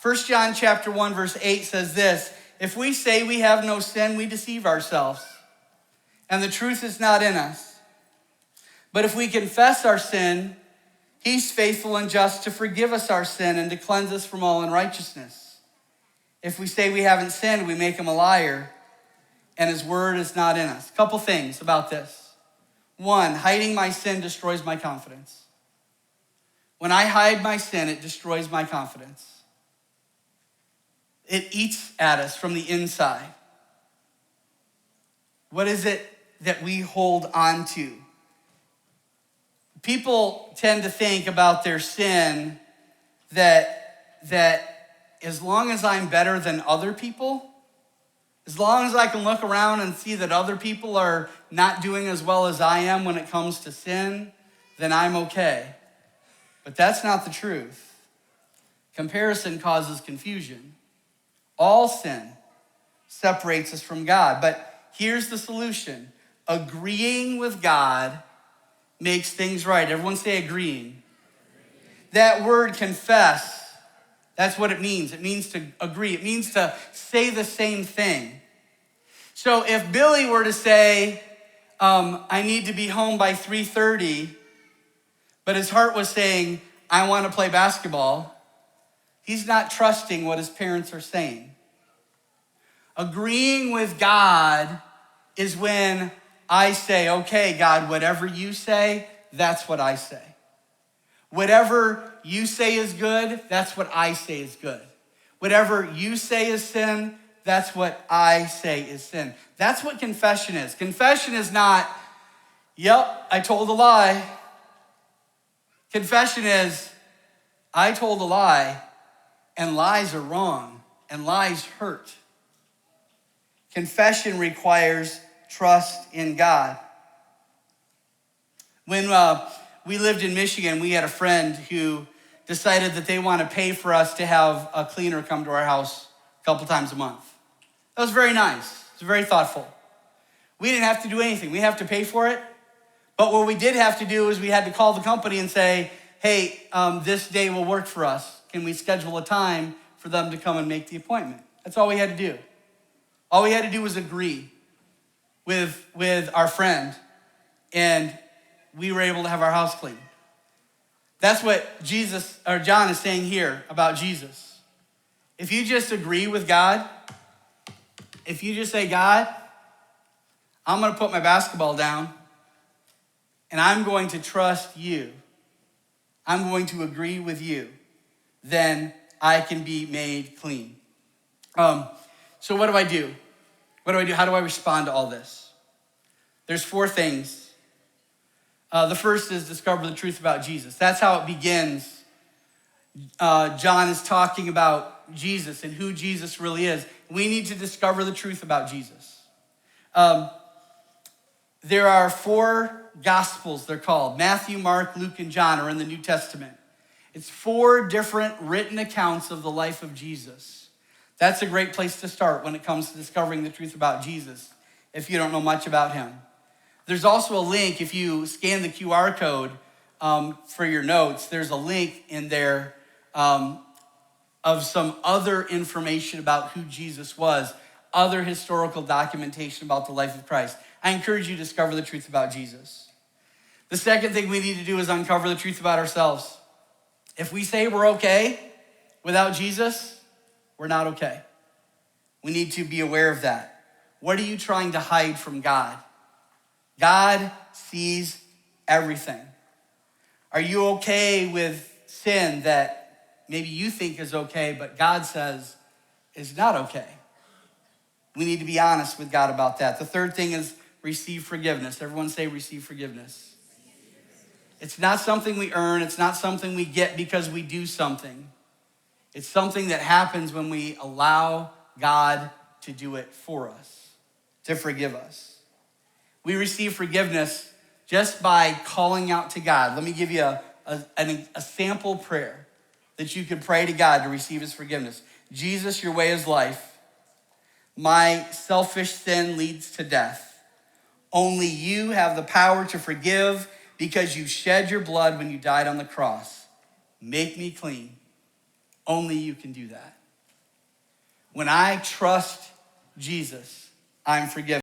1 John chapter 1, verse 8 says this: if we say we have no sin, we deceive ourselves, and the truth is not in us. But if we confess our sin, he's faithful and just to forgive us our sin and to cleanse us from all unrighteousness. If we say we haven't sinned, we make him a liar, and his word is not in us. A couple things about this. One, hiding my sin destroys my confidence. When I hide my sin, it destroys my confidence. It eats at us from the inside. What is it that we hold on to? People tend to think about their sin that as long as I'm better than other people, as long as I can look around and see that other people are not doing as well as I am when it comes to sin, then I'm okay. But that's not the truth. Comparison causes confusion. All sin separates us from God. But here's the solution. Agreeing with God makes things right. Everyone say agreeing. That word confess, that's what it means. It means to agree. It means to say the same thing. So if Billy were to say, I need to be home by 3:30, but his heart was saying, I want to play basketball, he's not trusting what his parents are saying. Agreeing with God is when I say, okay, God, whatever you say, that's what I say. Whatever you say is good, that's what I say is good. Whatever you say is sin, that's what I say is sin. That's what confession is. Confession is not, yep, I told a lie. Confession is, I told a lie, and lies are wrong, and lies hurt. Confession requires trust in God. When we lived in Michigan, we had a friend who decided that they want to pay for us to have a cleaner come to our house a couple times a month. That was very nice. It was very thoughtful. We didn't have to do anything. We didn't have to pay for it. But what we did have to do is we had to call the company and say, hey, this day will work for us. Can we schedule a time for them to come and make the appointment? That's all we had to do. All we had to do was agree with our friend, and we were able to have our house clean. That's what John is saying here about Jesus. If you just agree with God, if you just say, God, I'm going to put my basketball down, and I'm going to trust you, I'm going to agree with you, then I can be made clean. So what do I do? What do I do? How do I respond to all this? There's 4 things. The first is discover the truth about Jesus. That's how it begins. John is talking about Jesus and who Jesus really is. We need to discover the truth about Jesus. There are 4 gospels, they're called. Matthew, Mark, Luke, and John are in the New Testament. It's 4 different written accounts of the life of Jesus. That's a great place to start when it comes to discovering the truth about Jesus, if you don't know much about him. There's also a link, if you scan the QR code for your notes, there's a link in there of some other information about who Jesus was, other historical documentation about the life of Christ. I encourage you to discover the truth about Jesus. The second thing we need to do is uncover the truth about ourselves. If we say we're okay without Jesus, we're not okay. We need to be aware of that. What are you trying to hide from God? God sees everything. Are you okay with sin that maybe you think is okay, but God says is not okay? We need to be honest with God about that. The third thing is receive forgiveness. Everyone say receive forgiveness. It's not something we earn. It's not something we get because we do something. It's something that happens when we allow God to do it for us, to forgive us. We receive forgiveness just by calling out to God. Let me give you a sample prayer that you could pray to God to receive his forgiveness. Jesus, your way is life. My selfish sin leads to death. Only you have the power to forgive because you shed your blood when you died on the cross. Make me clean. Only you can do that. When I trust Jesus, I'm forgiven.